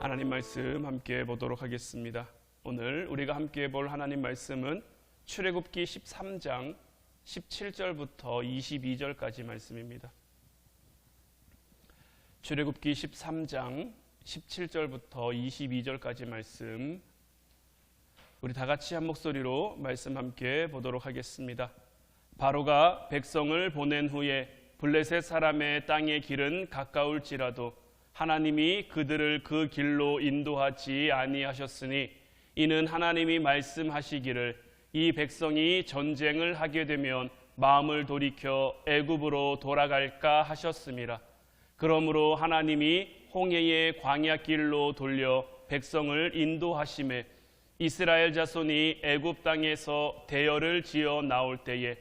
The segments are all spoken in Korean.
하나님 말씀 함께 보도록 하겠습니다. 오늘 우리가 함께 볼 하나님 말씀은 출애굽기 13장 17절부터 22절까지 말씀입니다. 출애굽기 13장 17절부터 22절까지 말씀, 우리 다 같이 한 목소리로 말씀 함께 보도록 하겠습니다. 바로가 백성을 보낸 후에 블레셋 사람의 땅의 길은 가까울지라도 하나님이 그들을 그 길로 인도하지 아니하셨으니 이는 하나님이 말씀하시기를 이 백성이 전쟁을 하게 되면 마음을 돌이켜 애굽으로 돌아갈까 하셨음이라. 그러므로 하나님이 홍해의 광야길로 돌려 백성을 인도하심에 이스라엘 자손이 애굽 땅에서 대열을 지어 나올 때에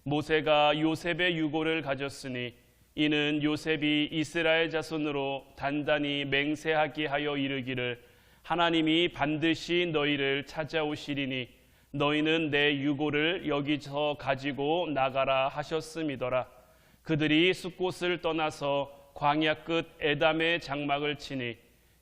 모세가 요셉의 유고를 가졌으니 이는 요셉이 이스라엘 자손으로 단단히 맹세하게 하여 이르기를 하나님이 반드시 너희를 찾아오시리니 너희는 내 유고를 여기서 가지고 나가라 하셨음이더라. 그들이 숫곳을 떠나서 광야 끝 에담의 장막을 치니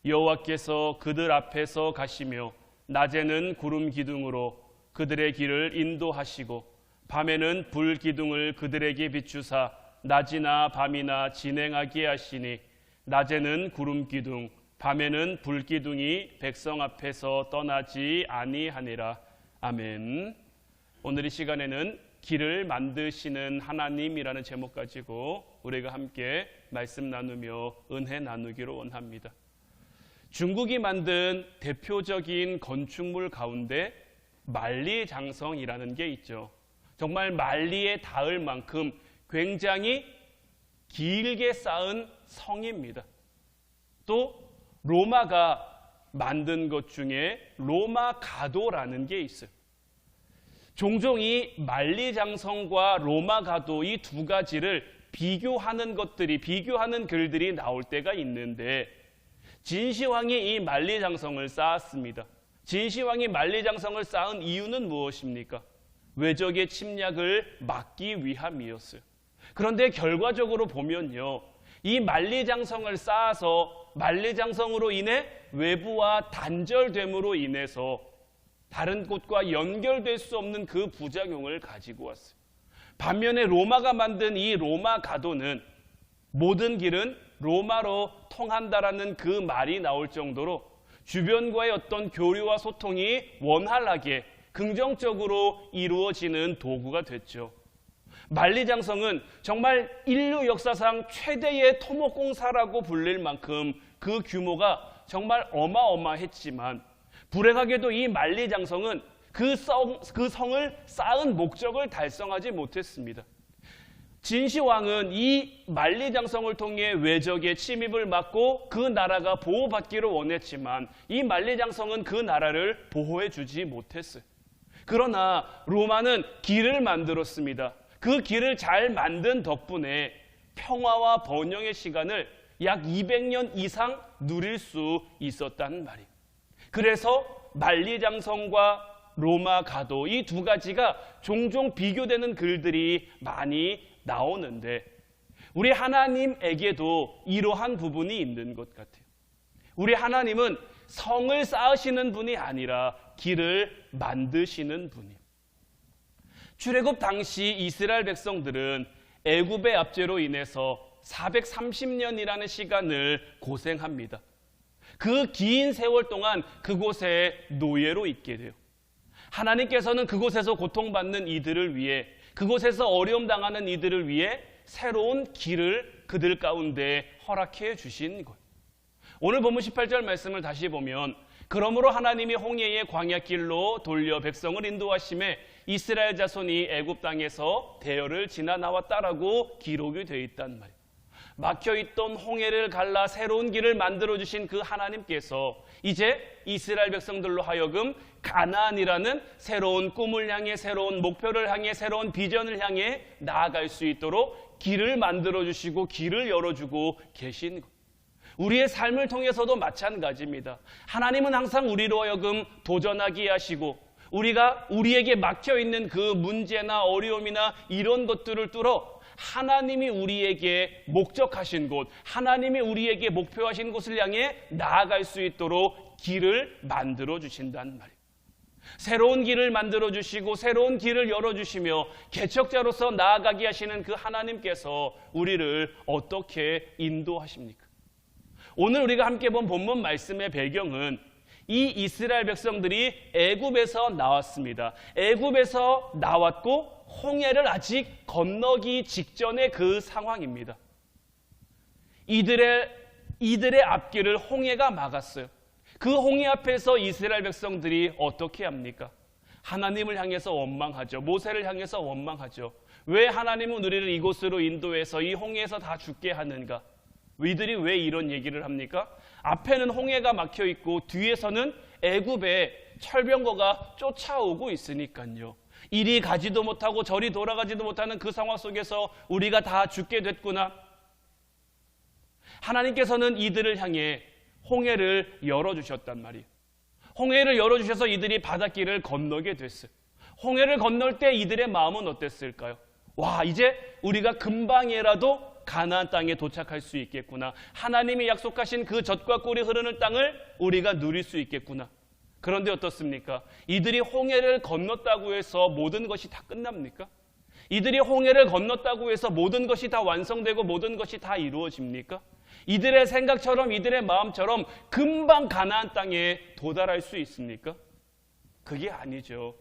여호와께서 그들 앞에서 가시며 낮에는 구름 기둥으로 그들의 길을 인도하시고 밤에는 불 기둥을 그들에게 비추사 낮이나 밤이나 진행하게 하시니 낮에는 구름 기둥 밤에는 불 기둥이 백성 앞에서 떠나지 아니하니라. 아멘. 오늘 이 시간에는 길을 만드시는 하나님이라는 제목 가지고 우리가 함께 말씀 나누며 은혜 나누기로 원합니다. 중국이 만든 대표적인 건축물 가운데 만리장성이라는 게 있죠. 정말 만리에 닿을 만큼 굉장히 길게 쌓은 성입니다. 또 로마가 만든 것 중에 로마 가도라는 게 있어요. 종종 이 만리장성과 로마 가도 이 두 가지를 비교하는 글들이 나올 때가 있는데, 진시황이 이 만리장성을 쌓았습니다. 진시황이 만리장성을 쌓은 이유는 무엇입니까? 외적의 침략을 막기 위함이었어요. 그런데 결과적으로 보면요, 이 만리장성을 쌓아서 만리장성으로 인해 외부와 단절됨으로 인해서 다른 곳과 연결될 수 없는 그 부작용을 가지고 왔어요. 반면에 로마가 만든 이 로마 가도는 모든 길은 로마로 통한다라는 그 말이 나올 정도로 주변과의 어떤 교류와 소통이 원활하게 긍정적으로 이루어지는 도구가 됐죠. 만리장성은 정말 인류 역사상 최대의 토목공사라고 불릴 만큼 그 규모가 정말 어마어마했지만, 불행하게도 이 만리장성은 그 성을 쌓은 목적을 달성하지 못했습니다. 진시황은 이 만리장성을 통해 외적의 침입을 막고 그 나라가 보호받기를 원했지만 이 만리장성은 그 나라를 보호해 주지 못했어요. 그러나 로마는 길을 만들었습니다. 그 길을 잘 만든 덕분에 평화와 번영의 시간을 약 200년 이상 누릴 수 있었다는 말이에요. 그래서 만리장성과 로마 가도 이 두 가지가 종종 비교되는 글들이 많이 나오는데, 우리 하나님에게도 이러한 부분이 있는 것 같아요. 우리 하나님은 성을 쌓으시는 분이 아니라 길을 만드시는 분이에요. 출애굽 당시 이스라엘 백성들은 애굽의 압제로 인해서 430년이라는 시간을 고생합니다. 그 긴 세월 동안 그곳에 노예로 있게 돼요. 하나님께서는 그곳에서 고통받는 이들을 위해, 그곳에서 어려움 당하는 이들을 위해 새로운 길을 그들 가운데 허락해 주신 것. 오늘 본문 18절 말씀을 다시 보면, 그러므로 하나님이 홍해의 광야길로 돌려 백성을 인도하심에 이스라엘 자손이 애굽 땅에서 대열을 지나 나왔다라고 기록이 되어 있단 말이에요. 막혀있던 홍해를 갈라 새로운 길을 만들어주신 그 하나님께서 이제 이스라엘 백성들로 하여금 가나안이라는 새로운 꿈을 향해, 새로운 목표를 향해, 새로운 비전을 향해 나아갈 수 있도록 길을 만들어주시고 길을 열어주고 계신 것. 우리의 삶을 통해서도 마찬가지입니다. 하나님은 항상 우리로 하여금 도전하게 하시고, 우리가 우리에게 막혀있는 그 문제나 어려움이나 이런 것들을 뚫어 하나님이 우리에게 목적하신 곳, 하나님이 우리에게 목표하신 곳을 향해 나아갈 수 있도록 길을 만들어 주신단 말이에요. 새로운 길을 만들어 주시고 새로운 길을 열어주시며 개척자로서 나아가게 하시는 그 하나님께서 우리를 어떻게 인도하십니까? 오늘 우리가 함께 본 본문 말씀의 배경은 이 이스라엘 백성들이 애굽에서 나왔습니다. 애굽에서 나왔고 홍해를 아직 건너기 직전의 그 상황입니다. 이들의 앞길을 홍해가 막았어요. 그 홍해 앞에서 이스라엘 백성들이 어떻게 합니까? 하나님을 향해서 원망하죠. 모세를 향해서 원망하죠. 왜 하나님은 우리를 이곳으로 인도해서 이 홍해에서 다 죽게 하는가? 이들이 왜 이런 얘기를 합니까? 앞에는 홍해가 막혀 있고 뒤에서는 애굽의 철병거가 쫓아오고 있으니까요. 이리 가지도 못하고 저리 돌아가지도 못하는 그 상황 속에서 우리가 다 죽게 됐구나. 하나님께서는 이들을 향해 홍해를 열어주셨단 말이에요. 홍해를 열어주셔서 이들이 바닷길을 건너게 됐어요. 홍해를 건널 때 이들의 마음은 어땠을까요? 와, 이제 우리가 금방이라도 가나안 땅에 도착할 수 있겠구나. 하나님이 약속하신 그 젖과 꿀이 흐르는 땅을 우리가 누릴 수 있겠구나. 그런데 어떻습니까? 이들이 홍해를 건넜다고 해서 모든 것이 다 끝납니까? 이들이 홍해를 건넜다고 해서 모든 것이 다 완성되고 모든 것이 다 이루어집니까? 이들의 생각처럼 이들의 마음처럼 금방 가나안 땅에 도달할 수 있습니까? 그게 아니죠.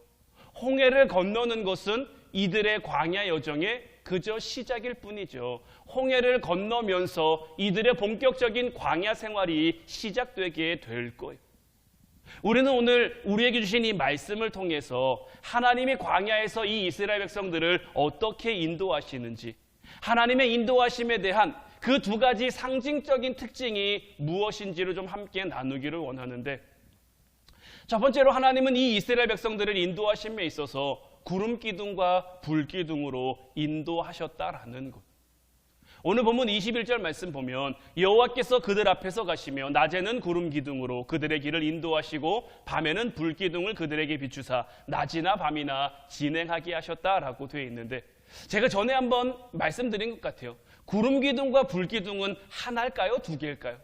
홍해를 건너는 것은 이들의 광야 여정의 그저 시작일 뿐이죠. 홍해를 건너면서 이들의 본격적인 광야 생활이 시작되게 될 거예요. 우리는 오늘 우리에게 주신 이 말씀을 통해서 하나님이 광야에서 이 이스라엘 백성들을 어떻게 인도하시는지, 하나님의 인도하심에 대한 그 두 가지 상징적인 특징이 무엇인지를 좀 함께 나누기를 원하는데, 첫 번째로 하나님은 이 이스라엘 백성들을 인도하심에 있어서 구름 기둥과 불 기둥으로 인도하셨다라는 것. 오늘 본문 21절 말씀 보면 여호와께서 그들 앞에서 가시며 낮에는 구름 기둥으로 그들의 길을 인도하시고 밤에는 불 기둥을 그들에게 비추사 낮이나 밤이나 진행하게 하셨다라고 되어 있는데, 제가 전에 한번 말씀드린 것 같아요. 구름 기둥과 불 기둥은 하나일까요? 두 개일까요?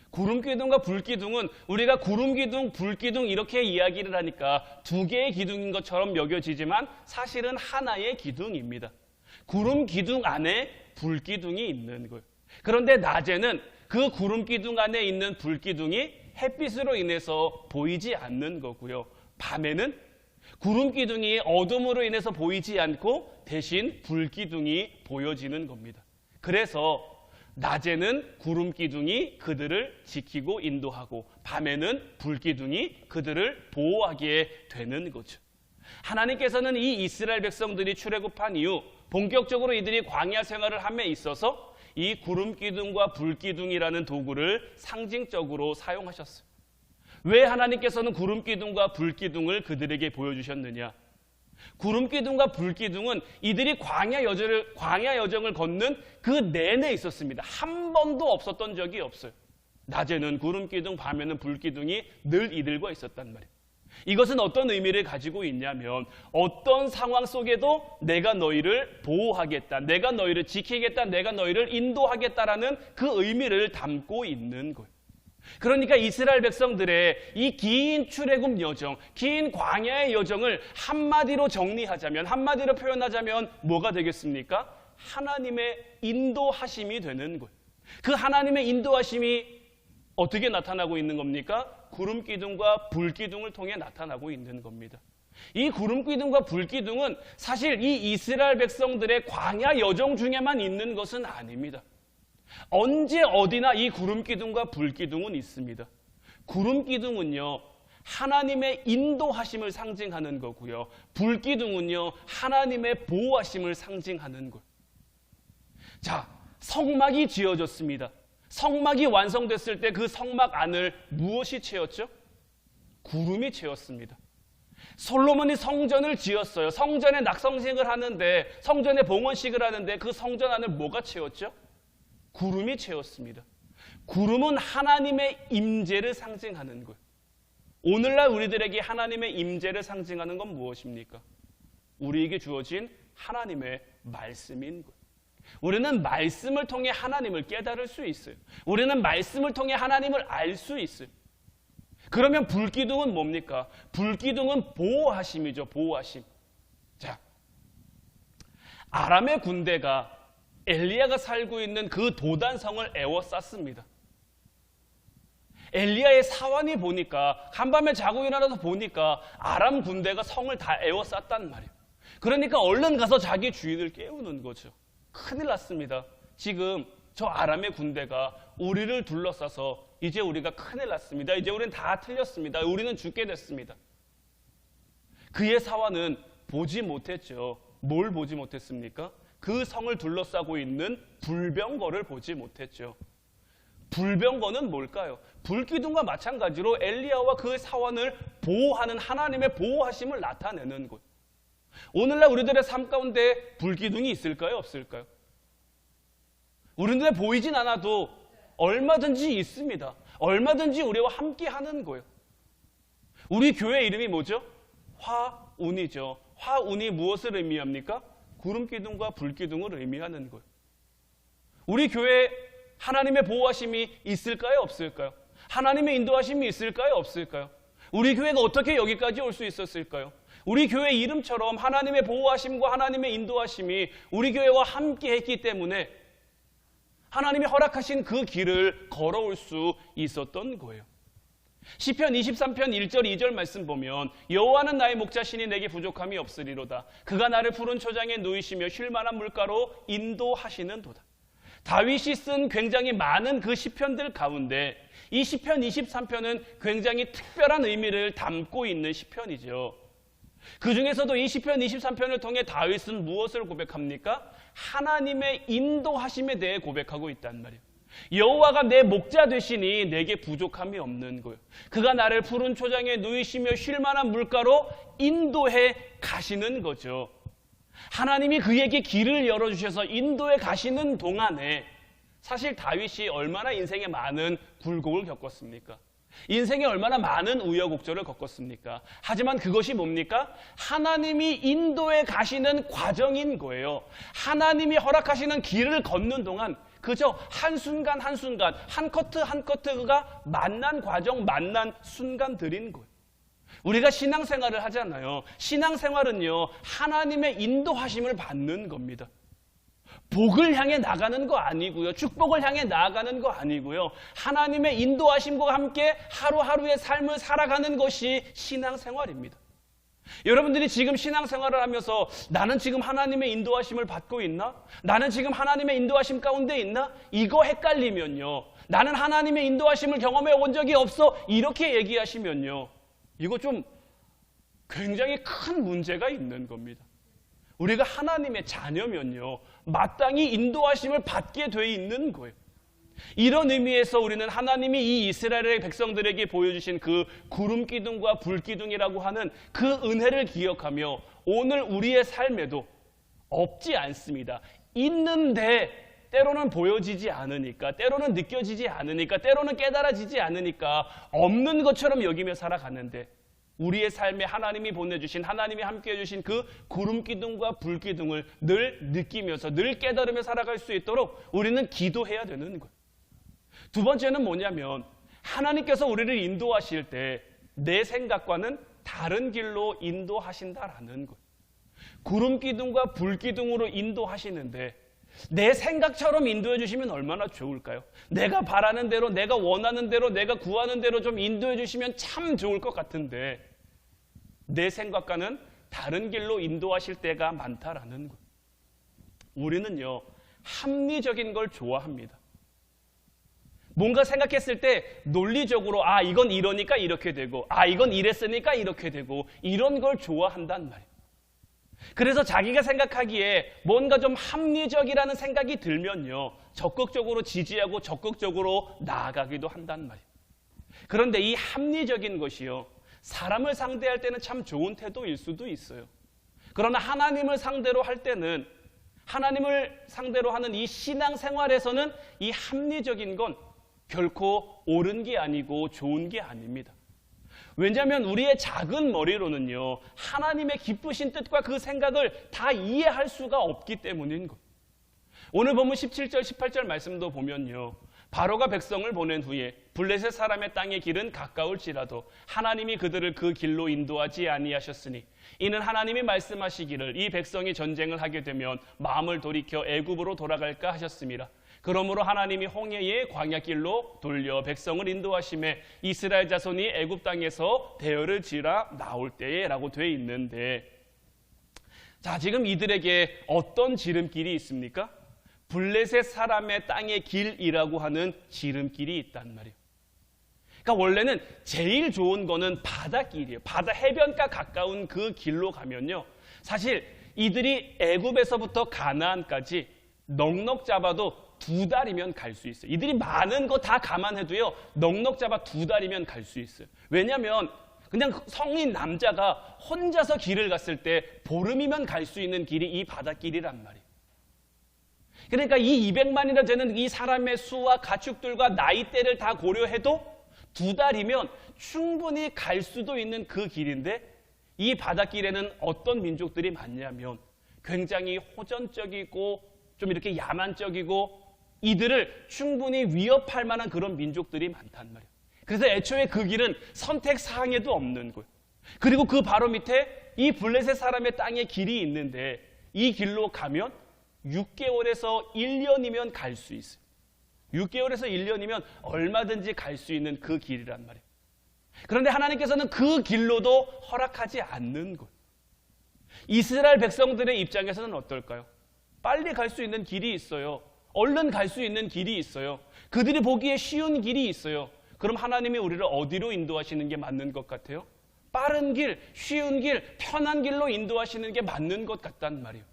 구름 기둥과 불 기둥은 우리가 구름 기둥, 불 기둥 이렇게 이야기를 하니까 두 개의 기둥인 것처럼 여겨지지만 사실은 하나의 기둥입니다. 구름 기둥 안에 불 기둥이 있는 거예요. 그런데 낮에는 그 구름 기둥 안에 있는 불 기둥이 햇빛으로 인해서 보이지 않는 거고요. 밤에는 구름 기둥이 어둠으로 인해서 보이지 않고 대신 불 기둥이 보여지는 겁니다. 그래서 낮에는 구름 기둥이 그들을 지키고 인도하고 밤에는 불 기둥이 그들을 보호하게 되는 거죠. 하나님께서는 이 이스라엘 백성들이 출애굽한 이후 본격적으로 이들이 광야 생활을 함에 있어서 이 구름 기둥과 불 기둥이라는 도구를 상징적으로 사용하셨어요. 왜 하나님께서는 구름 기둥과 불 기둥을 그들에게 보여주셨느냐? 구름 기둥과 불 기둥은 이들이 광야 여정을 걷는 그 내내 있었습니다. 한 번도 없었던 적이 없어요. 낮에는 구름 기둥, 밤에는 불 기둥이 늘 이들과 있었단 말이에요. 이것은 어떤 의미를 가지고 있냐면 어떤 상황 속에도 내가 너희를 보호하겠다, 내가 너희를 지키겠다, 내가 너희를 인도하겠다라는 그 의미를 담고 있는 거예요. 그러니까 이스라엘 백성들의 이 긴 출애굽 여정, 긴 광야의 여정을 한마디로 정리하자면, 한마디로 표현하자면 뭐가 되겠습니까? 하나님의 인도하심이 되는 거예요. 그 하나님의 인도하심이 어떻게 나타나고 있는 겁니까? 구름 기둥과 불 기둥을 통해 나타나고 있는 겁니다. 이 구름 기둥과 불 기둥은 사실 이 이스라엘 백성들의 광야 여정 중에만 있는 것은 아닙니다. 언제 어디나 이 구름 기둥과 불 기둥은 있습니다. 구름 기둥은요, 하나님의 인도하심을 상징하는 거고요. 불 기둥은요, 하나님의 보호하심을 상징하는 거예요. 자, 성막이 지어졌습니다. 성막이 완성됐을 때 그 성막 안을 무엇이 채웠죠? 구름이 채웠습니다. 솔로몬이 성전을 지었어요. 성전에 낙성식을 하는데, 성전에 봉헌식을 하는데 그 성전 안을 뭐가 채웠죠? 구름이 채웠습니다. 구름은 하나님의 임재를 상징하는 거예요. 오늘날 우리들에게 하나님의 임재를 상징하는 건 무엇입니까? 우리에게 주어진 하나님의 말씀인 거예요. 우리는 말씀을 통해 하나님을 깨달을 수 있어요. 우리는 말씀을 통해 하나님을 알 수 있어요. 그러면 불기둥은 뭡니까? 불기둥은 보호하심이죠. 보호하심. 자, 아람의 군대가 엘리야가 살고 있는 그 도단성을 에워쌌습니다. 엘리야의 사환이 보니까 한밤에 자고 일어나서 보니까 아람 군대가 성을 다 에워쌌단 말이에요. 그러니까 얼른 가서 자기 주인을 깨우는 거죠. 큰일 났습니다. 지금 저 아람의 군대가 우리를 둘러싸서 이제 우리가 큰일 났습니다. 이제 우리는 다 틀렸습니다. 우리는 죽게 됐습니다. 그의 사환은 보지 못했죠. 뭘 보지 못했습니까? 그 성을 둘러싸고 있는 불병거를 보지 못했죠. 불병거는 뭘까요? 불기둥과 마찬가지로 엘리야와 그 사환을 보호하는 하나님의 보호하심을 나타내는 것. 오늘날 우리들의 삶 가운데 불기둥이 있을까요? 없을까요? 우리 눈에 보이진 않아도 얼마든지 있습니다. 얼마든지 우리와 함께 하는 거예요. 우리 교회 이름이 뭐죠? 화운이죠. 화운이 무엇을 의미합니까? 구름기둥과 불기둥을 의미하는 거예요. 우리 교회에 하나님의 보호하심이 있을까요? 없을까요? 하나님의 인도하심이 있을까요? 없을까요? 우리 교회가 어떻게 여기까지 올 수 있었을까요? 우리 교회 이름처럼 하나님의 보호하심과 하나님의 인도하심이 우리 교회와 함께 했기 때문에 하나님이 허락하신 그 길을 걸어올 수 있었던 거예요. 시편 23편 1절 2절 말씀 보면 여호와는 나의 목자시니 내게 부족함이 없으리로다. 그가 나를 푸른 초장에 누이시며 쉴 만한 물가로 인도하시는도다. 다윗이 쓴 굉장히 많은 그 시편들 가운데 이 시편 23편은 굉장히 특별한 의미를 담고 있는 시편이죠. 그 중에서도 이 시편 23편을 통해 다윗은 무엇을 고백합니까? 하나님의 인도하심에 대해 고백하고 있단 말이에요. 여호와가 내 목자 되시니 내게 부족함이 없는 거예요. 그가 나를 푸른 초장에 누이시며 쉴 만한 물가로 인도해 가시는 거죠. 하나님이 그에게 길을 열어주셔서 인도해 가시는 동안에 사실 다윗이 얼마나 인생에 많은 굴곡을 겪었습니까? 인생에 얼마나 많은 우여곡절을 겪었습니까? 하지만 그것이 뭡니까? 하나님이 인도해 가시는 과정인 거예요. 하나님이 허락하시는 길을 걷는 동안 그저 한순간 한순간 한 커트 한 커트가 만난 과정, 만난 순간들인 거예요. 우리가 신앙생활을 하잖아요. 신앙생활은요, 하나님의 인도하심을 받는 겁니다. 복을 향해 나가는 거 아니고요. 축복을 향해 나아가는 거 아니고요. 하나님의 인도하심과 함께 하루하루의 삶을 살아가는 것이 신앙생활입니다. 여러분들이 지금 신앙생활을 하면서 나는 지금 하나님의 인도하심을 받고 있나? 나는 지금 하나님의 인도하심 가운데 있나? 이거 헷갈리면요. 나는 하나님의 인도하심을 경험해 온 적이 없어. 이렇게 얘기하시면요. 이거 좀 굉장히 큰 문제가 있는 겁니다. 우리가 하나님의 자녀면요. 마땅히 인도하심을 받게 돼 있는 거예요. 이런 의미에서 우리는 하나님이 이 이스라엘의 백성들에게 보여주신 그 구름기둥과 불기둥이라고 하는 그 은혜를 기억하며 오늘 우리의 삶에도 없지 않습니다. 있는데 때로는 보여지지 않으니까, 때로는 느껴지지 않으니까, 때로는 깨달아지지 않으니까 없는 것처럼 여기며 살아가는데 우리의 삶에 하나님이 보내주신, 하나님이 함께해 주신 그 구름기둥과 불기둥을 늘 느끼면서 늘 깨달으며 살아갈 수 있도록 우리는 기도해야 되는 거예요. 두 번째는 뭐냐면 하나님께서 우리를 인도하실 때 내 생각과는 다른 길로 인도하신다라는 거예요. 구름기둥과 불기둥으로 인도하시는데 내 생각처럼 인도해 주시면 얼마나 좋을까요? 내가 바라는 대로, 내가 원하는 대로, 내가 구하는 대로 좀 인도해 주시면 참 좋을 것 같은데 내 생각과는 다른 길로 인도하실 때가 많다라는 거예요. 우리는요, 합리적인 걸 좋아합니다. 뭔가 생각했을 때 논리적으로 이건 이러니까 이렇게 되고 이건 이랬으니까 이렇게 되고 이런 걸 좋아한단 말이에요. 그래서 자기가 생각하기에 뭔가 좀 합리적이라는 생각이 들면요, 적극적으로 지지하고 적극적으로 나아가기도 한단 말이에요. 그런데 이 합리적인 것이요, 사람을 상대할 때는 참 좋은 태도일 수도 있어요. 그러나 하나님을 상대로 할 때는, 하나님을 상대로 하는 이 신앙생활에서는 이 합리적인 건 결코 옳은 게 아니고 좋은 게 아닙니다. 왜냐하면 우리의 작은 머리로는요, 하나님의 기쁘신 뜻과 그 생각을 다 이해할 수가 없기 때문인 것. 오늘 본문 17절, 18절 말씀도 보면요, 바로가 백성을 보낸 후에 블레셋 사람의 땅의 길은 가까울지라도 하나님이 그들을 그 길로 인도하지 아니하셨으니 이는 하나님이 말씀하시기를 이 백성이 전쟁을 하게 되면 마음을 돌이켜 애굽으로 돌아갈까 하셨습니다. 그러므로 하나님이 홍해의 광야길로 돌려 백성을 인도하심에 이스라엘 자손이 애굽 땅에서 대열을 지라 나올 때에 라고 되어 있는데, 자, 지금 이들에게 어떤 지름길이 있습니까? 블레셋 사람의 땅의 길이라고 하는 지름길이 있단 말이에요. 그러니까 원래는 제일 좋은 거는 바닷길이에요. 바다 해변가 가까운 그 길로 가면요, 사실 이들이 애굽에서부터 가나안까지 넉넉 잡아도 2달이면 갈 수 있어요. 이들이 많은 거 다 감안해도요, 넉넉 잡아 2달이면 갈 수 있어요. 왜냐하면 그냥 성인 남자가 혼자서 길을 갔을 때 보름이면 갈 수 있는 길이 이 바닷길이란 말이에요. 그러니까 이 200만이나 되는 이 사람의 수와 가축들과 나이대를 다 고려해도 2달이면 충분히 갈 수도 있는 그 길인데, 이 바닷길에는 어떤 민족들이 많냐면 굉장히 호전적이고 좀 이렇게 야만적이고 이들을 충분히 위협할 만한 그런 민족들이 많단 말이에요. 그래서 애초에 그 길은 선택 사항에도 없는 거예요. 그리고 그 바로 밑에 이 블레셋 사람의 땅의 길이 있는데, 이 길로 가면 6개월에서 1년이면 갈 수 있어요. 6개월에서 1년이면 얼마든지 갈 수 있는 그 길이란 말이에요. 그런데 하나님께서는 그 길로도 허락하지 않는 거예요. 이스라엘 백성들의 입장에서는 어떨까요? 빨리 갈 수 있는 길이 있어요. 얼른 갈 수 있는 길이 있어요. 그들이 보기에 쉬운 길이 있어요. 그럼 하나님이 우리를 어디로 인도하시는 게 맞는 것 같아요? 빠른 길, 쉬운 길, 편한 길로 인도하시는 게 맞는 것 같단 말이에요.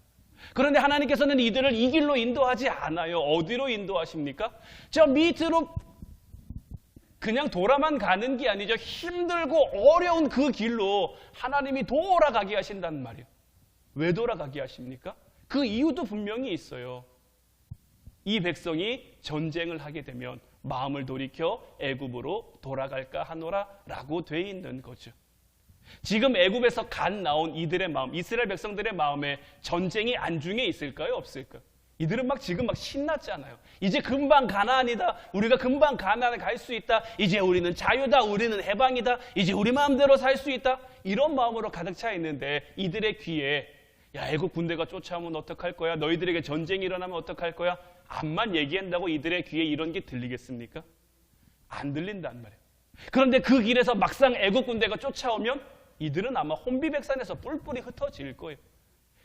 그런데 하나님께서는 이들을 이 길로 인도하지 않아요. 어디로 인도하십니까? 저 밑으로 그냥 돌아만 가는 게 아니죠. 힘들고 어려운 그 길로 하나님이 돌아가게 하신단 말이에요. 왜 돌아가게 하십니까? 그 이유도 분명히 있어요. 이 백성이 전쟁을 하게 되면 마음을 돌이켜 애굽으로 돌아갈까 하노라 라고 돼 있는 거죠. 지금 애굽에서 갓 나온 이들의 마음, 이스라엘 백성들의 마음에 전쟁이 안중에 있을까요? 없을까요? 이들은 지금 신났잖아요. 이제 금방 가나안이다. 우리가 금방 가나안에 갈 수 있다. 이제 우리는 자유다. 우리는 해방이다. 이제 우리 마음대로 살 수 있다. 이런 마음으로 가득 차 있는데, 이들의 귀에 야, 애국 군대가 쫓아오면 어떡할 거야? 너희들에게 전쟁이 일어나면 어떡할 거야? 암만 얘기한다고 이들의 귀에 이런 게 들리겠습니까? 안 들린단 말이에요. 그런데 그 길에서 막상 애국 군대가 쫓아오면 이들은 아마 혼비백산에서 뿔뿔이 흩어질 거예요.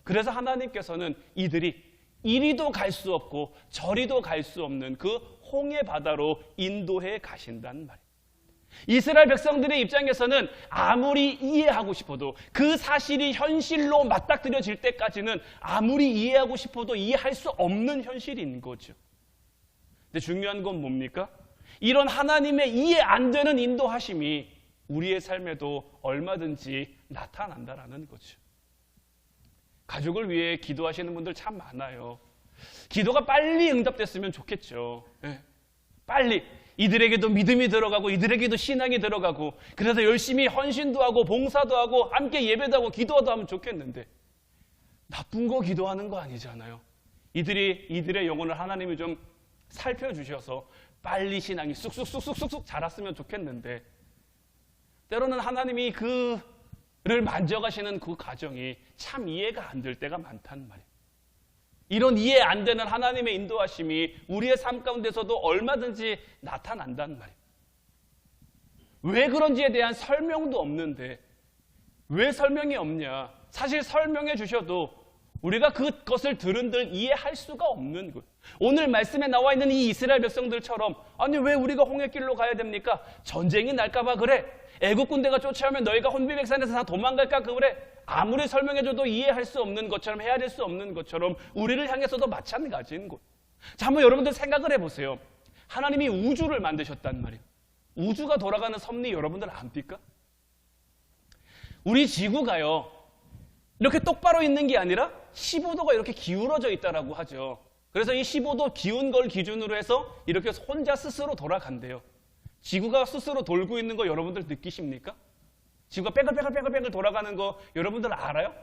그래서 하나님께서는 이들이 이리도 갈 수 없고 저리도 갈 수 없는 그 홍해 바다로 인도해 가신단 말이에요. 이스라엘 백성들의 입장에서는 아무리 이해하고 싶어도, 그 사실이 현실로 맞닥뜨려질 때까지는 아무리 이해하고 싶어도 이해할 수 없는 현실인 거죠. 근데 중요한 건 뭡니까? 이런 하나님의 이해 안 되는 인도하심이 우리의 삶에도 얼마든지 나타난다라는 거죠. 가족을 위해 기도하시는 분들 참 많아요. 기도가 빨리 응답됐으면 좋겠죠. 네. 빨리 이들에게도 믿음이 들어가고 이들에게도 신앙이 들어가고, 그래서 열심히 헌신도 하고 봉사도 하고 함께 예배도 하고 기도도 하면 좋겠는데, 나쁜 거 기도하는 거 아니잖아요. 이들의 영혼을 하나님이 좀 살펴주셔서 빨리 신앙이 쑥쑥쑥쑥쑥 자랐으면 좋겠는데, 때로는 하나님이 그를 만져가시는 그 과정이 참 이해가 안 될 때가 많단 말이에요. 이런 이해 안 되는 하나님의 인도하심이 우리의 삶 가운데서도 얼마든지 나타난단 말이에요. 왜 그런지에 대한 설명도 없는데, 왜 설명이 없냐? 사실 설명해 주셔도 우리가 그것을 들은들 이해할 수가 없는 거예요. 오늘 말씀에 나와 있는 이 이스라엘 백성들처럼, 아니 왜 우리가 홍해길로 가야 됩니까? 전쟁이 날까 봐 그래. 애국 군대가 쫓아오면 너희가 혼비백산에서 다 도망갈까 그래. 아무리 설명해줘도 이해할 수 없는 것처럼, 헤아릴 수 없는 것처럼 우리를 향해서도 마찬가지인 거예요. 자, 한번 여러분들 생각을 해보세요. 하나님이 우주를 만드셨단 말이에요. 우주가 돌아가는 섭리 여러분들 압니까? 우리 지구가요, 이렇게 똑바로 있는 게 아니라 15도가 이렇게 기울어져 있다라고 하죠. 그래서 이 15도 기운 걸 기준으로 해서 이렇게 혼자 스스로 돌아간대요. 지구가 스스로 돌고 있는 거 여러분들 느끼십니까? 지구가 뺑글뺑글 돌아가는 거 여러분들 알아요?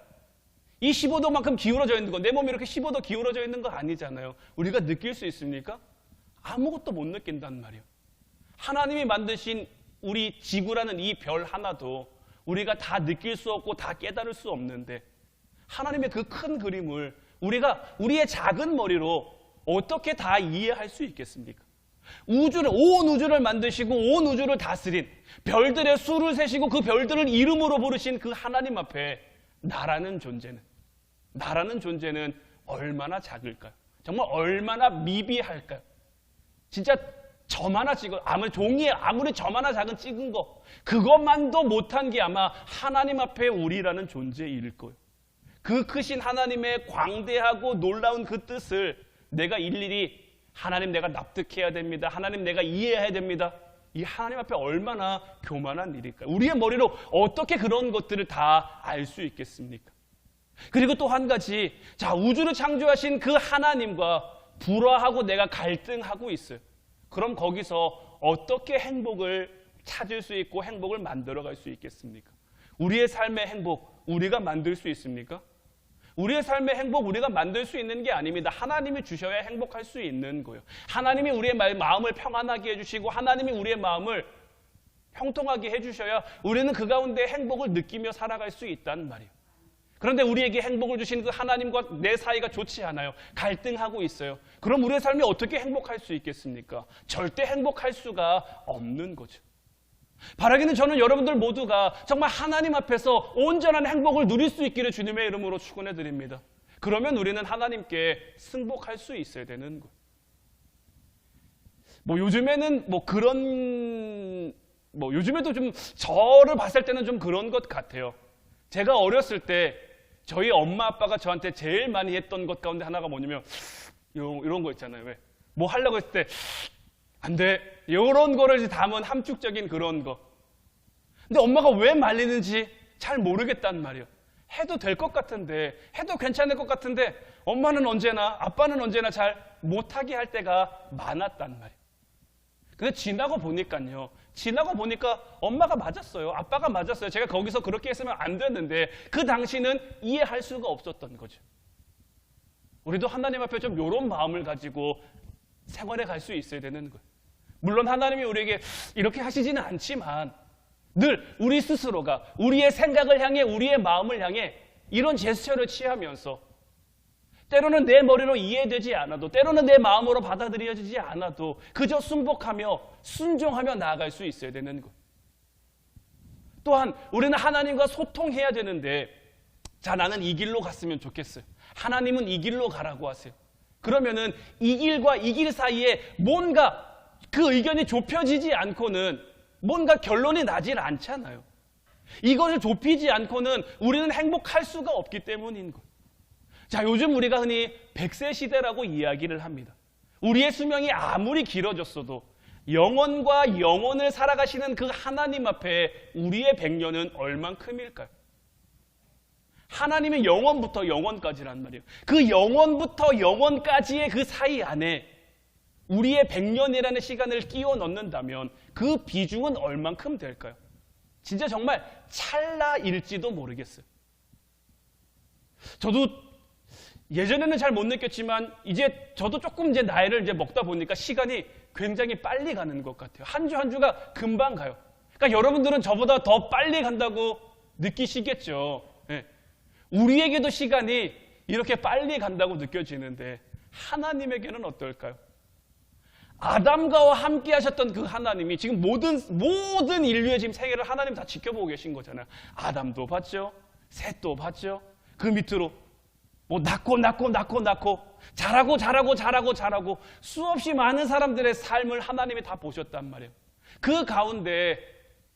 이 15도만큼 기울어져 있는 거, 내 몸이 이렇게 15도 기울어져 있는 거 아니잖아요. 우리가 느낄 수 있습니까? 아무것도 못 느낀단 말이에요. 하나님이 만드신 우리 지구라는 이 별 하나도 우리가 다 느낄 수 없고 다 깨달을 수 없는데 하나님의 그 큰 그림을 우리가 우리의 작은 머리로 어떻게 다 이해할 수 있겠습니까? 온 우주를 만드시고 온 우주를 다스린 별들의 수를 세시고 그 별들을 이름으로 부르신 그 하나님 앞에 나라는 존재는 얼마나 작을까요? 정말 얼마나 미비할까요? 진짜 점 하나 찍어, 종이에 아무리 점 하나 작은 찍은 거, 그것만도 못한 게 아마 하나님 앞에 우리라는 존재일 거예요. 그 크신 하나님의 광대하고 놀라운 그 뜻을 내가 일일이 하나님 내가 납득해야 됩니다. 하나님 내가 이해해야 됩니다. 이 하나님 앞에 얼마나 교만한 일일까요? 우리의 머리로 어떻게 그런 것들을 다 알 수 있겠습니까? 그리고 또 한 가지, 자, 우주를 창조하신 그 하나님과 불화하고 내가 갈등하고 있어요. 그럼 거기서 어떻게 행복을 찾을 수 있고 행복을 만들어갈 수 있겠습니까? 우리의 삶의 행복, 우리가 만들 수 있습니까? 우리의 삶의 행복 우리가 만들 수 있는 게 아닙니다. 하나님이 주셔야 행복할 수 있는 거예요. 하나님이 우리의 마음을 평안하게 해주시고 하나님이 우리의 마음을 형통하게 해주셔야 우리는 그 가운데 행복을 느끼며 살아갈 수 있단 말이에요. 그런데 우리에게 행복을 주신 그 하나님과 내 사이가 좋지 않아요. 갈등하고 있어요. 그럼 우리의 삶이 어떻게 행복할 수 있겠습니까? 절대 행복할 수가 없는 거죠. 바라기는 저는 여러분들 모두가 정말 하나님 앞에서 온전한 행복을 누릴 수 있기를 주님의 이름으로 축원해 드립니다. 그러면 우리는 하나님께 승복할 수 있어야 되는 거예요. 요즘에는 요즘에도 좀 저를 봤을 때는 좀 그런 것 같아요. 제가 어렸을 때 저희 엄마 아빠가 저한테 제일 많이 했던 것 가운데 하나가 뭐냐면 이런 거 있잖아요. 왜? 뭐 하려고 했을 때 안 돼. 이런 거를 담은 함축적인 그런 거. 근데 엄마가 왜 말리는지 잘 모르겠단 말이에요. 해도 될 것 같은데, 해도 괜찮을 것 같은데 엄마는 언제나, 아빠는 언제나 잘 못하게 할 때가 많았단 말이에요. 근데 지나고 보니까 엄마가 맞았어요. 아빠가 맞았어요. 제가 거기서 그렇게 했으면 안 됐는데 그 당시는 이해할 수가 없었던 거죠. 우리도 하나님 앞에 좀 이런 마음을 가지고 생활해 갈 수 있어야 되는 거예요. 물론 하나님이 우리에게 이렇게 하시지는 않지만 늘 우리 스스로가 우리의 생각을 향해 우리의 마음을 향해 이런 제스처를 취하면서 때로는 내 머리로 이해되지 않아도 때로는 내 마음으로 받아들여지지 않아도 그저 순복하며 순종하며 나아갈 수 있어야 되는 것. 또한 우리는 하나님과 소통해야 되는데 자, 나는 이 길로 갔으면 좋겠어요. 하나님은 이 길로 가라고 하세요. 그러면은 이 길과 이 길 사이에 뭔가 그 의견이 좁혀지지 않고는 뭔가 결론이 나질 않잖아요. 이것을 좁히지 않고는 우리는 행복할 수가 없기 때문인 거예요. 자, 요즘 우리가 흔히 100세 시대라고 이야기를 합니다. 우리의 수명이 아무리 길어졌어도 영원과 영원을 살아가시는 그 하나님 앞에 우리의 100년은 얼만큼일까요? 하나님의 영원부터 영원까지란 말이에요. 그 영원부터 영원까지의 그 사이 안에 우리의 100년이라는 시간을 끼워 넣는다면 그 비중은 얼만큼 될까요? 진짜 정말 찰나일지도 모르겠어요. 저도 예전에는 잘 못 느꼈지만 이제 저도 조금 이제 나이를 이제 먹다 보니까 시간이 굉장히 빨리 가는 것 같아요. 한 주 한 주가 금방 가요. 그러니까 여러분들은 저보다 더 빨리 간다고 느끼시겠죠. 네. 우리에게도 시간이 이렇게 빨리 간다고 느껴지는데 하나님에게는 어떨까요? 아담과 함께 하셨던 그 하나님이 지금 모든 인류의 지금 세계를 하나님 다 지켜보고 계신 거잖아요. 아담도 봤죠. 셋도 봤죠. 그 밑으로 낳고 자라고 수없이 많은 사람들의 삶을 하나님이 다 보셨단 말이에요. 그 가운데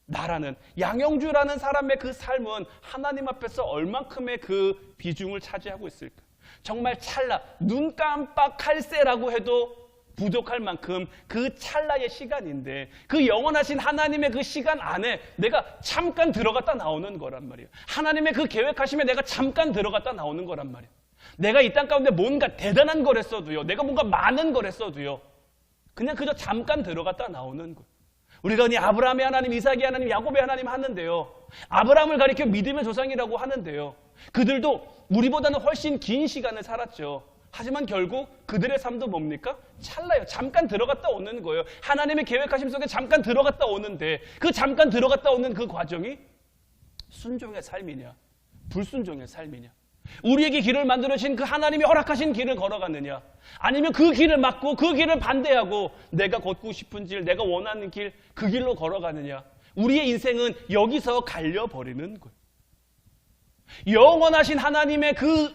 나라는 양영주라는 사람의 그 삶은 하나님 앞에서 얼만큼의 그 비중을 차지하고 있을까? 정말 찰나, 눈 깜빡할 새라고 해도 부족할 만큼 그 찰나의 시간인데 그 영원하신 하나님의 그 시간 안에 내가 잠깐 들어갔다 나오는 거란 말이에요. 하나님의 그 계획하심에 내가 잠깐 들어갔다 나오는 거란 말이에요. 내가 이 땅 가운데 뭔가 대단한 걸 했어도요, 내가 뭔가 많은 걸 했어도요, 그냥 그저 잠깐 들어갔다 나오는 거예요. 우리가 아브라함의 하나님, 이삭의 하나님, 야곱의 하나님 하는데요. 아브라함을 가리켜 믿음의 조상이라고 하는데요. 그들도 우리보다는 훨씬 긴 시간을 살았죠. 하지만 결국 그들의 삶도 뭡니까? 찰나요. 잠깐 들어갔다 오는 거예요. 하나님의 계획하심 속에 잠깐 들어갔다 오는데 그 잠깐 들어갔다 오는 그 과정이 순종의 삶이냐, 불순종의 삶이냐. 우리에게 길을 만들어주신 그 하나님이 허락하신 길을 걸어가느냐, 아니면 그 길을 막고 그 길을 반대하고 내가 걷고 싶은 길, 내가 원하는 길, 그 길로 걸어가느냐. 우리의 인생은 여기서 갈려버리는 거예요. 영원하신 하나님의 그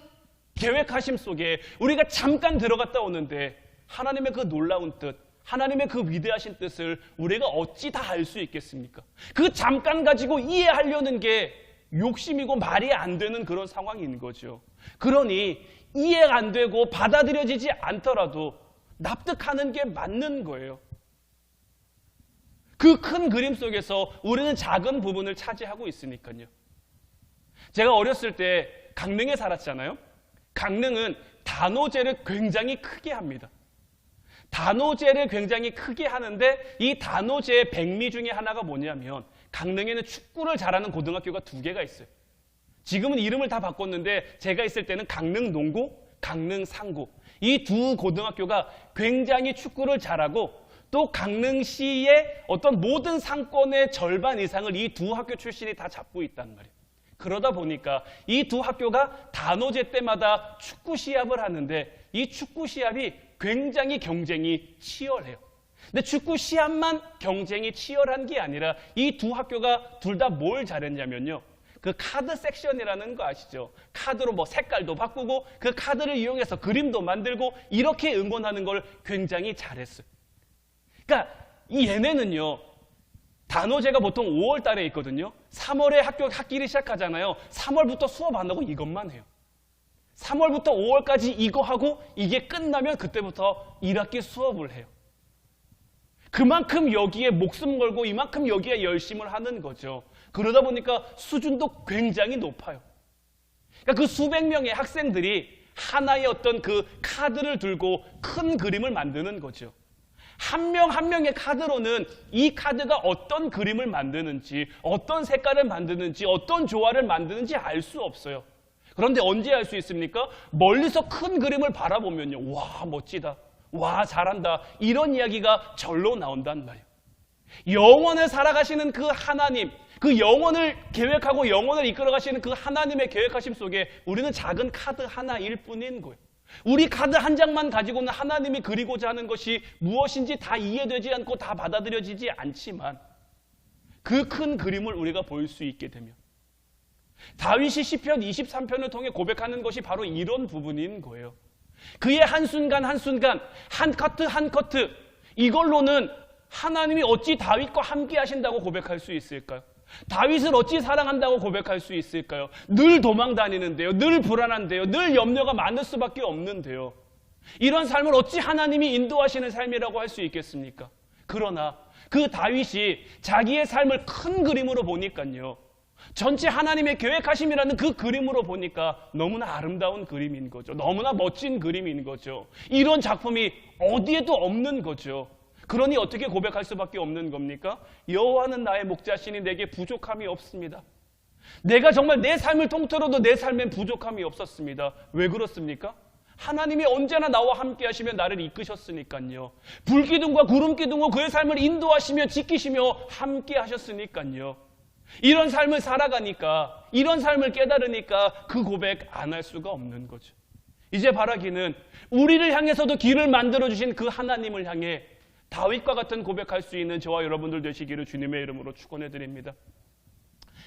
계획하심 속에 우리가 잠깐 들어갔다 오는데 하나님의 그 놀라운 뜻, 하나님의 그 위대하신 뜻을 우리가 어찌 다 알 수 있겠습니까? 그 잠깐 가지고 이해하려는 게 욕심이고 말이 안 되는 그런 상황인 거죠. 그러니 이해가 안 되고 받아들여지지 않더라도 납득하는 게 맞는 거예요. 그 큰 그림 속에서 우리는 작은 부분을 차지하고 있으니까요. 제가 어렸을 때 강릉에 살았잖아요. 강릉은 단오제를 굉장히 크게 합니다. 단오제를 굉장히 크게 하는데 이 단오제의 백미 중에 하나가 뭐냐면 강릉에는 축구를 잘하는 고등학교가 2개가 있어요. 지금은 이름을 다 바꿨는데 제가 있을 때는 강릉농고, 강릉상고, 이 두 고등학교가 굉장히 축구를 잘하고 또 강릉시의 어떤 모든 상권의 절반 이상을 이 두 학교 출신이 다 잡고 있단 말이에요. 그러다 보니까 이 두 학교가 단오제 때마다 축구 시합을 하는데 이 축구 시합이 굉장히 경쟁이 치열해요. 근데 축구 시합만 경쟁이 치열한 게 아니라 이 두 학교가 둘 다 뭘 잘했냐면요. 그 카드 섹션이라는 거 아시죠? 카드로 뭐 색깔도 바꾸고 그 카드를 이용해서 그림도 만들고 이렇게 응원하는 걸 굉장히 잘했어요. 그러니까 이 얘네는요. 단오제가 보통 5월 달에 있거든요. 3월에 학기를 시작하잖아요. 3월부터 수업 안 하고 이것만 해요. 3월부터 5월까지 이거 하고 이게 끝나면 그때부터 1학기 수업을 해요. 그만큼 여기에 목숨 걸고 이만큼 여기에 열심을 하는 거죠. 그러다 보니까 수준도 굉장히 높아요. 그러니까 그 수백 명의 학생들이 하나의 어떤 그 카드를 들고 큰 그림을 만드는 거죠. 한 명 한 명의 카드로는 이 카드가 어떤 그림을 만드는지, 어떤 색깔을 만드는지, 어떤 조화를 만드는지 알 수 없어요. 그런데 언제 알 수 있습니까? 멀리서 큰 그림을 바라보면요. 와, 멋지다. 와, 잘한다. 이런 이야기가 절로 나온단 말이에요. 영원을 살아가시는 그 하나님, 그 영원을 계획하고 영원을 이끌어가시는 그 하나님의 계획하심 속에 우리는 작은 카드 하나일 뿐인 거예요. 우리 카드 한 장만 가지고는 하나님이 그리고자 하는 것이 무엇인지 다 이해되지 않고 다 받아들여지지 않지만 그 큰 그림을 우리가 볼 수 있게 되면 다윗이 시편 23편을 통해 고백하는 것이 바로 이런 부분인 거예요. 그의 한순간 한순간 한 커트 한 커트 이걸로는 하나님이 어찌 다윗과 함께 하신다고 고백할 수 있을까요? 다윗을 어찌 사랑한다고 고백할 수 있을까요? 늘 도망 다니는데요. 늘 불안한데요. 늘 염려가 많을 수밖에 없는데요. 이런 삶을 어찌 하나님이 인도하시는 삶이라고 할 수 있겠습니까? 그러나 그 다윗이 자기의 삶을 큰 그림으로 보니까요. 전체 하나님의 계획하심이라는 그 그림으로 보니까 너무나 아름다운 그림인 거죠. 너무나 멋진 그림인 거죠. 이런 작품이 어디에도 없는 거죠. 그러니 어떻게 고백할 수밖에 없는 겁니까? 여호와는 나의 목자시니 내게 부족함이 없습니다. 내가 정말 내 삶을 통틀어도 내 삶엔 부족함이 없었습니다. 왜 그렇습니까? 하나님이 언제나 나와 함께 하시며 나를 이끄셨으니까요. 불기둥과 구름기둥으로 그의 삶을 인도하시며 지키시며 함께 하셨으니까요. 이런 삶을 살아가니까, 이런 삶을 깨달으니까 그 고백 안 할 수가 없는 거죠. 이제 바라기는 우리를 향해서도 길을 만들어주신 그 하나님을 향해 다윗과 같은 고백할 수 있는 저와 여러분들 되시기를 주님의 이름으로 축원해드립니다.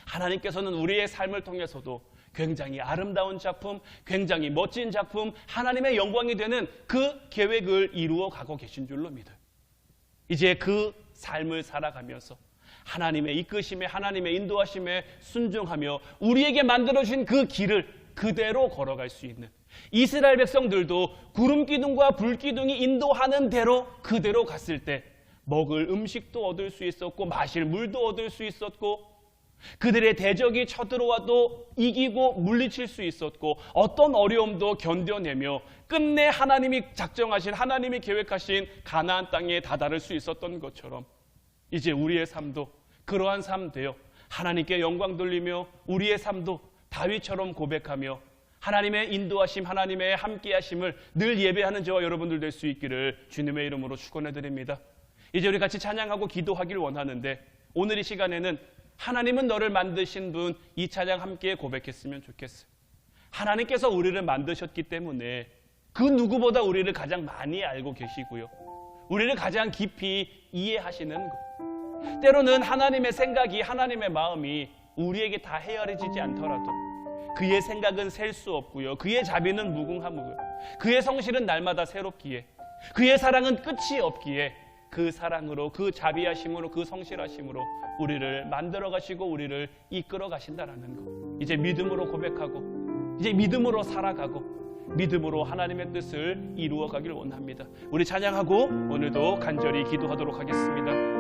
하나님께서는 우리의 삶을 통해서도 굉장히 아름다운 작품, 굉장히 멋진 작품, 하나님의 영광이 되는 그 계획을 이루어 가고 계신 줄로 믿어요. 이제 그 삶을 살아가면서 하나님의 이끄심에, 하나님의 인도하심에 순종하며 우리에게 만들어주신 그 길을 그대로 걸어갈 수 있는 이스라엘 백성들도 구름기둥과 불기둥이 인도하는 대로 그대로 갔을 때 먹을 음식도 얻을 수 있었고 마실 물도 얻을 수 있었고 그들의 대적이 쳐들어와도 이기고 물리칠 수 있었고 어떤 어려움도 견뎌내며 끝내 하나님이 작정하신 하나님이 계획하신 가나안 땅에 다다를 수 있었던 것처럼 이제 우리의 삶도 그러한 삶 되어 하나님께 영광 돌리며 우리의 삶도 다윗처럼 고백하며 하나님의 인도하심, 하나님의 함께하심을 늘 예배하는 저와 여러분들 될 수 있기를 주님의 이름으로 축원해 드립니다. 이제 우리 같이 찬양하고 기도하기를 원하는데 오늘 이 시간에는 하나님은 너를 만드신 분, 이 찬양 함께 고백했으면 좋겠어요. 하나님께서 우리를 만드셨기 때문에 그 누구보다 우리를 가장 많이 알고 계시고요. 우리를 가장 깊이 이해하시는 것. 때로는 하나님의 생각이, 하나님의 마음이 우리에게 다 헤아려지지 않더라도 그의 생각은 셀 수 없고요. 그의 자비는 무궁하고요. 그의 성실은 날마다 새롭기에, 그의 사랑은 끝이 없기에 그 사랑으로, 그 자비하심으로, 그 성실하심으로 우리를 만들어 가시고 우리를 이끌어 가신다라는 것. 이제 믿음으로 고백하고 이제 믿음으로 살아가고 믿음으로 하나님의 뜻을 이루어 가길 원합니다. 우리 찬양하고 오늘도 간절히 기도하도록 하겠습니다.